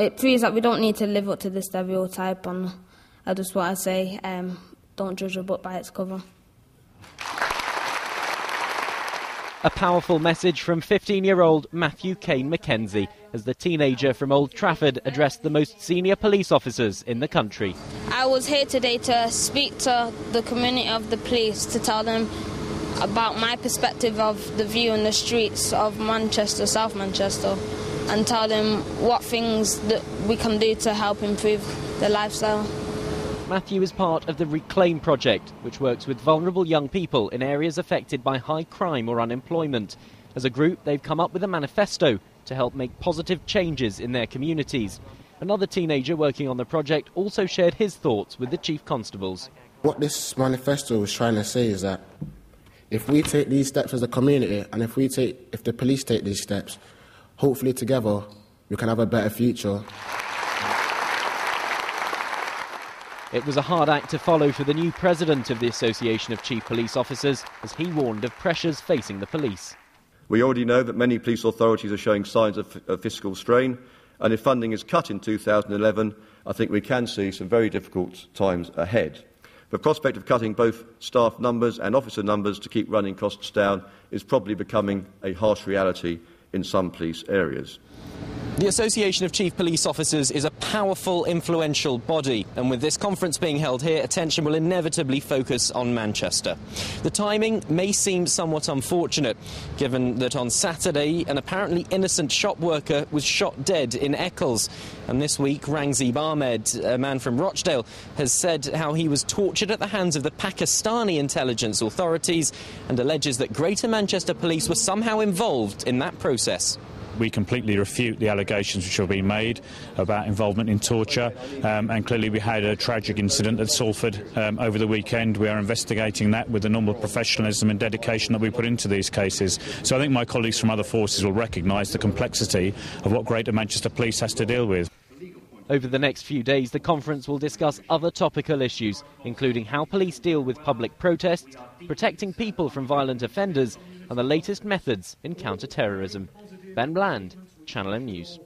It proves that we don't need to live up to the stereotype, and I just want to say, don't judge a book by its cover. A powerful message from 15-year-old Matthew Kane Mackenzie as the teenager from Old Trafford addressed the most senior police officers in the country. I was here today to speak to the community of the police, to tell them about my perspective of the view in the streets of Manchester, South Manchester, and tell them what things that we can do to help improve their lifestyle. Matthew is part of the Reclaim project, which works with vulnerable young people in areas affected by high crime or unemployment. As a group, they've come up with a manifesto to help make positive changes in their communities. Another teenager working on the project also shared his thoughts with the chief constables. What this manifesto is trying to say is that if we take these steps as a community, and if the police take these steps, hopefully together we can have a better future. It was a hard act to follow for the new president of the Association of Chief Police Officers, as he warned of pressures facing the police. We already know that many police authorities are showing signs of fiscal strain, and if funding is cut in 2011, I think we can see some very difficult times ahead. The prospect of cutting both staff numbers and officer numbers to keep running costs down is probably becoming a harsh reality in some police areas. The Association of Chief Police Officers is a powerful, influential body, and with this conference being held here, attention will inevitably focus on Manchester. The timing may seem somewhat unfortunate, given that on Saturday an apparently innocent shop worker was shot dead in Eccles. And this week, Rangzeeb Ahmed, a man from Rochdale, has said how he was tortured at the hands of the Pakistani intelligence authorities and alleges that Greater Manchester Police were somehow involved in that process. We completely refute the allegations which have been made about involvement in torture, and clearly we had a tragic incident at Salford over the weekend. We are investigating that with the normal professionalism and dedication that we put into these cases. So I think my colleagues from other forces will recognise the complexity of what Greater Manchester Police has to deal with. Over the next few days, the conference will discuss other topical issues, including how police deal with public protests, protecting people from violent offenders, and the latest methods in counter-terrorism. Ben Bland, Channel M News.